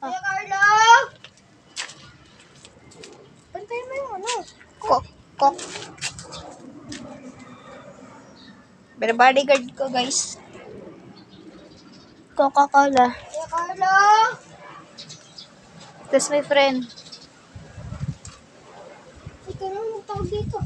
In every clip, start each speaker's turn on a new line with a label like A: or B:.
A: Kuya Carlo! Pantay mo yung ano.
B: Kok. Pero bodyguard ko, guys. Coca-Cola.
A: Kuya Carlo!
B: That's my friend.
A: Ikaw na magtawag dito.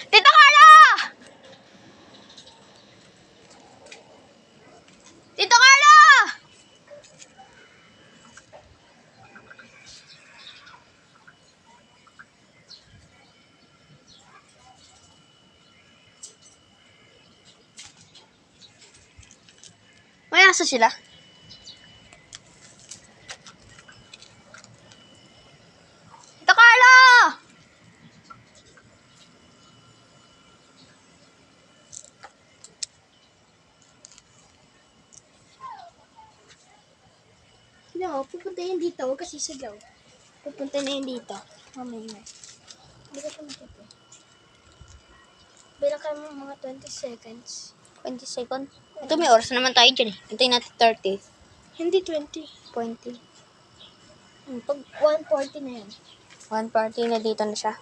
B: Tito Carlo! Tito Carlo! May aso sila. Tito Carlo!
A: No, pupunta yun dito. Huwag kasi sigaw. Pupunta na yun dito. Mamaya. Hindi ka pumunta. Bilang ka mo mga 20 seconds.
B: 20 seconds. Ito may oras naman tayo dyan eh. Hintayin natin 30.
A: Hindi 20.
B: 20.
A: Pag 140 na yan.
B: 140 na dito na siya.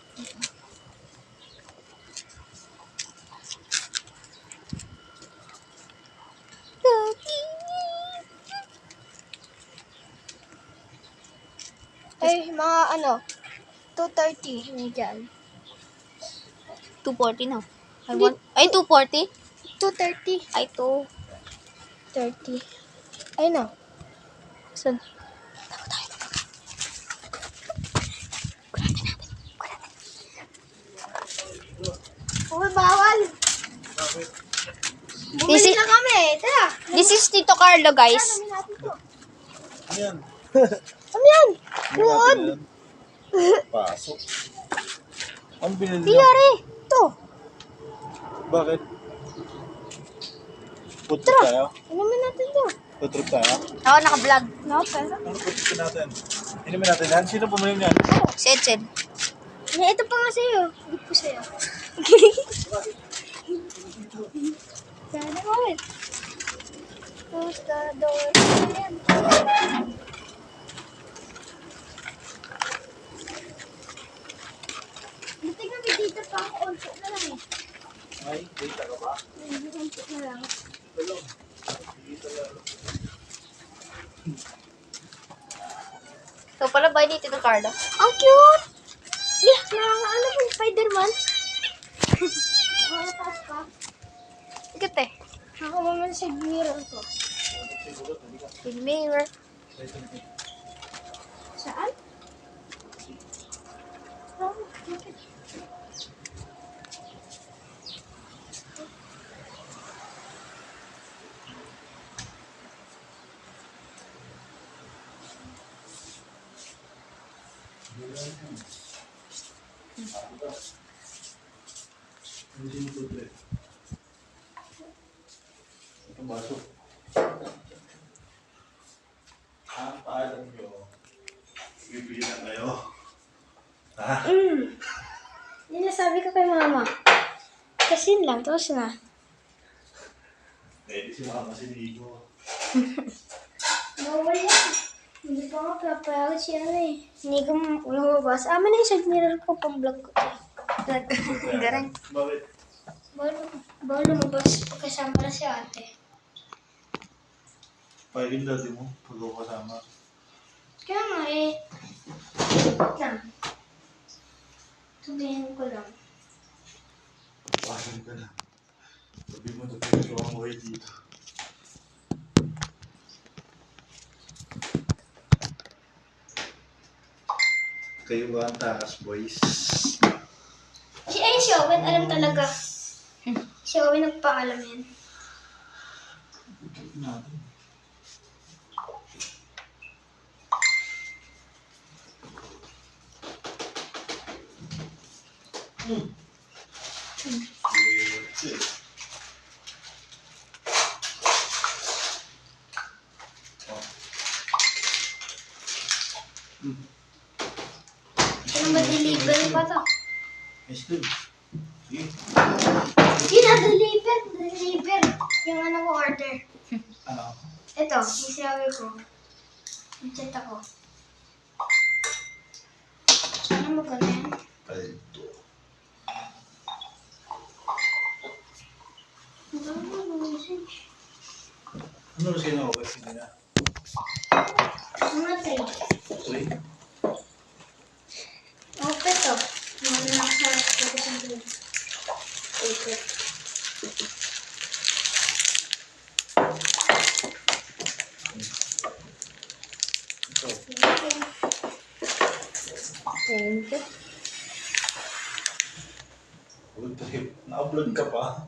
A: Ay, mga ano, 230 na dyan.
B: 240 na. Ay, 240?
A: 230.
B: Ay, 2.
A: 30. Ay, no.
B: Saan?
A: Uy, bawal. Bumili na kami. Tara.
B: This is Tito Carlo, guys.
A: Alamin natin to.
C: Ayan.
A: Ano yan? Buod.
C: Pasok. Ang binili niya.
A: Piyari. Ito.
C: Bakit? Food trip tayo?
A: Alamin natin to.
C: Food trip tayo?
B: Ako naka-vlog.
A: No, pero.
C: Ano food trip natin? Inumin natin yan? Sino bumili niyan?
B: Si Edson.
A: Ito pa nga sa'yo. Hindi po sa'yo. Sana mo eh. Close the door. Ayan. Buti nga may dito pa ako. Onto na lang eh.
C: Ay, data ka ba?
A: Onto na lang.
B: So, pala ba ni Tito Carlo?
A: Ang cute! Yeah, nakakaano po yung Spider-Man? Nakataas ka.
B: Ikot eh.
A: Nakawaman sa mirror ko.
B: Big mirror.
A: Saan? Oh, bakit?
C: Hindi food trip. Itong baso. Ang paalam nyo. Bibili na kayo. Ha?
A: Yun nasabi ko kay mama. Kasi yun lang, tapos na.
C: Pwede si mama sinigo.
A: Bawal yan. Hindi pa nga papayag siya eh. Hindi ko lumabas. Ama na yung side mirror ko pang vlog ko.
B: Garang.
C: Bakit?
A: Bawal lumabas pagkasama na si ate.
C: Pagin dati mo. Pag ako kasama.
A: Kaya nga eh. Wait lang. Sabihin ko lang.
C: Pagin ka na. Sabi mo ito pinagawa mo kayo dito. Kayo ba ang takas, boys?
A: Si Owen alam talaga. Si Owen nagpaalam yan.
C: Natin.
A: Pero ma-deliver pa to.
C: Este. Sige.
A: Hindi na-deliver. Deliver. Yung ano ko order.
C: Ano?
A: Ito, yung sinabi ko. I-chat ako. Sana maganda yan.
C: Paldo.
A: Ang dami mo message.
C: Ano na sa'yo na ako? Hindi na.
A: Mga tayo.
C: Uy.
A: Ako pa ito. Mga nakasarap ko sa doon. Okay.
C: Ito.
B: Thank you.
C: Good trip. Na-upload ka pa.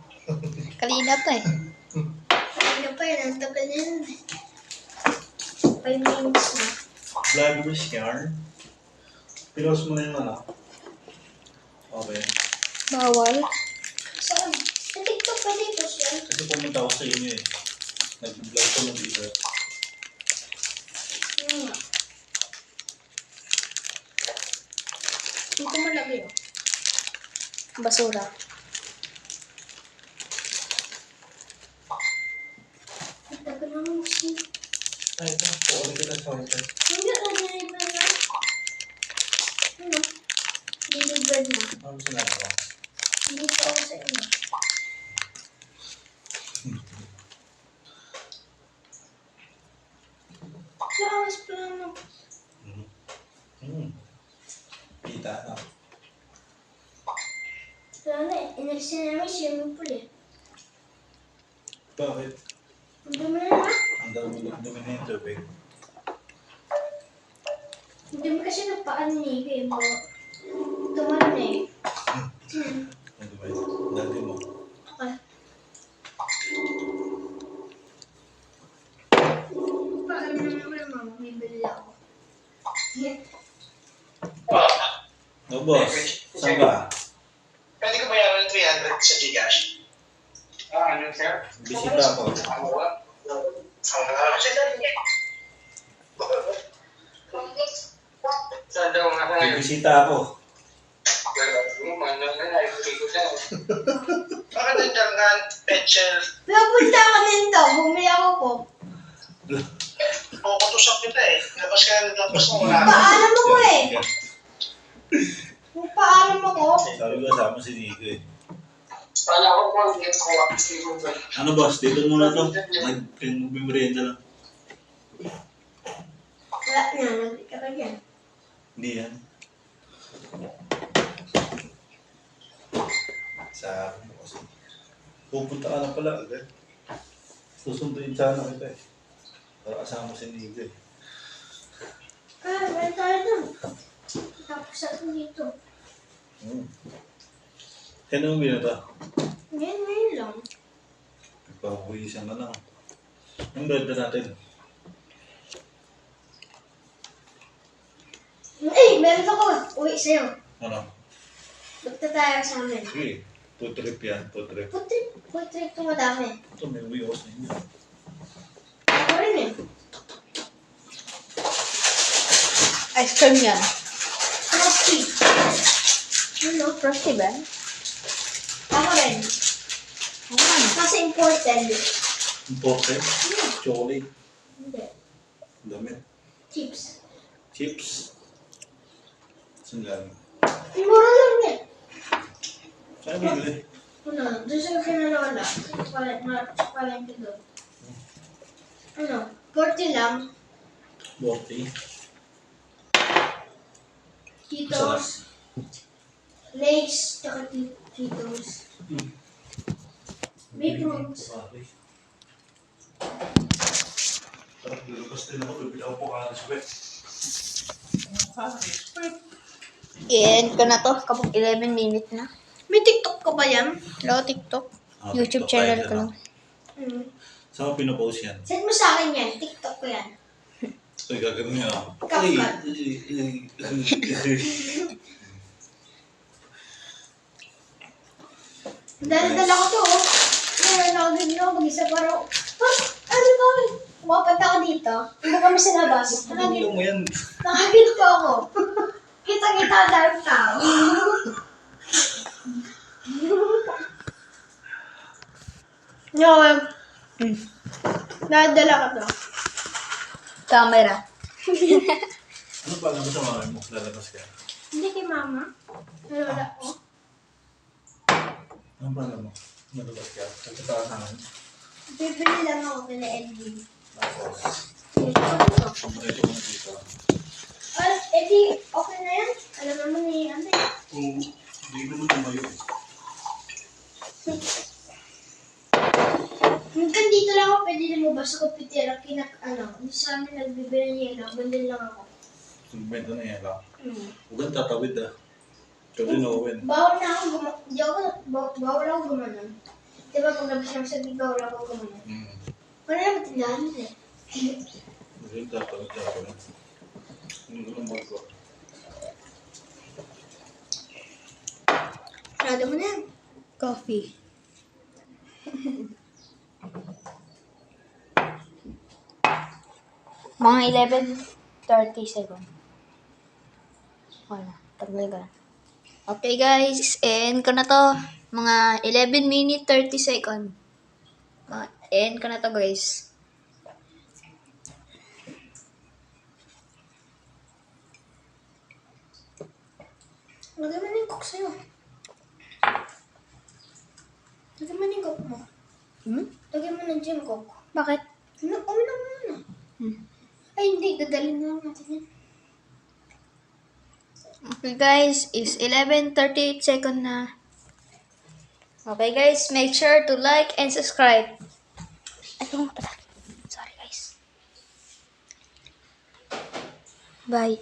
B: Kanina pa eh.
A: Ano pa yun? Ang tagal na yun. 5 minutes na.
C: Vlog mo yarn. Pinost mo na yung ano. Okay.
B: Bawal.
A: Saan? Sa TikTok pa dito siya.
C: Kasi pumunta ako sa inyo eh. Nag-vlog ko ng dito.
A: Ano nga? Dito malaki oh.
B: Basura.
A: Ang tagal na mo siya.
C: Ay, ito. Puwala kita sa hotel.
A: Hindi ka nilibre na. Ano? Delivered na.
C: Ano sinabi ko?
A: Hindi pa ako sa inyo. Lakas pa lang ako.
C: Kita na.
A: Wala na eh. Inalis na namin swimming pool eh.
C: Bakit?
A: Ang dumi na na.
C: Ang dumi na yung tubig.
A: Ang dumi kasi nagpaan ni Ike mo. Tumalan na eh.
C: Ang dumi. Dati mo.
A: Okay. Paano naman mama, may bili ako.
C: No, boss. Saan ka?
D: Pwede ko bayaran ng 300 sa Gcash? Ano, sir?
C: Bisita ako.
D: Saan daw nga sa ngayon?
C: Bisita ako.
D: Bakit nandiyan nga Petchel?
A: Napunta kami nito. Bumili ako po.
D: Kukutusap kita eh. Labas ka na naglapas mo. Wala ka.
A: Paalam ako eh. Paalam ako.
C: Sabi ko kasama si Nico eh.
D: Wala ko po. Hindi ko ako.
C: Ano boss, dito muna to. Nag-merienda lang.
A: Wala na. Nagkita ka dyan.
C: Hindi yan. Sa akin mo kasi. Pupunta ka na pala agad. Susunduin sana kita eh. Para kasama si Nico eh.
A: Meron tayo dun. Tapos ako dito.
C: Kaya mo to?
A: Ngayon lang.
C: Nagpapawisan ka na. Ang bed na natin.
A: Eh, meron ako. Uwi sa'yo.
C: Ano?
A: Bukta tayo sa amin.
C: Sige. Food trip yan. Food trip.
A: Food trip ito madami.
C: Ito may uwi ako sa inyo.
A: Ako rin eh.
B: Ice cream yan.
A: Frosty.
B: Ano? Frosty ba?
A: Ako rin. Kasi imported.
C: Imported? Chocolate.
A: Hindi.
C: Damit.
A: Chips.
C: Chips. Saan galing?
A: Mura lang eh.
C: Saan bibili?
A: Ano? Doon sa kinalola. Sa palengke doon. Ano? 40 lang.
C: 40.
A: Cheetos. Lays. Tsaka Cheetos. May prawns.
C: Sarap lulubas din ako. Bibili ako po ka sa wet.
B: I-end ko na to kapag 11 minutes na.
A: May TikTok ka ba yan?
B: Hello, TikTok. YouTube channel ko lang.
C: Saan mo pinapost yan?
A: Send mo sa akin yan. TikTok ko yan.
C: Uy, gagawin niya ako.
A: Kapkat. Dala-dala ko to oh. Meron ako bigla ako mag-isa parang, ano ba? Pumapunta ako dito. Hindi kami sa labas.
C: Ano mo yan?
A: Nakaginto ako. Kita-kita ang daming tao. No, Nadala ka to.
B: Camera.
C: Ano pa alam mo sa mga mo? Lalabas ka.
A: Hindi kay mama. Nalala ko.
C: Ano pa alam mo? Lalabas ka. Kasi para sa akin.
A: Bibili lang ako kila LD.
C: Tapos,
A: Ito.
C: ito mo dito.
A: Edi, okay na yan. Alam naman ni ano eh.
C: Kung hindi naman tumayo eh.
A: Hanggang dito lang ako pwede lumabas sa komputera. Hindi sa amin nagbibili niya lang. Bandil lang ako.
C: Sumbento na yan lang. Huwag kang tatawid ah. Pwede na uwin.
A: Bawal na ako bawal ako gumanon. Diba kung labas lang sa big, bawal ako gumanon. Wala na matindahan nila eh.
C: Huwag kang tatawid. Hindi ko lang bago.
A: Sarado mo na yan.
B: Coffee. Mga 11:30 seconds. Wala. Tagal ka. Okay guys, end ko na to. Mga 11 minutes 30 seconds. End ko na to guys.
A: Lagay mo na yung coke sa'yo. Lagay mo na yung coke mo. Lagay mo na dyan coke.
B: Bakit?
A: Uminom mo muna. Ay hindi, dadalhin na lang natin yan.
B: Okay guys, is 11:38 seconds na. Okay guys, make sure to like and subscribe. Ay, oo nga pala. Sorry guys. Bye.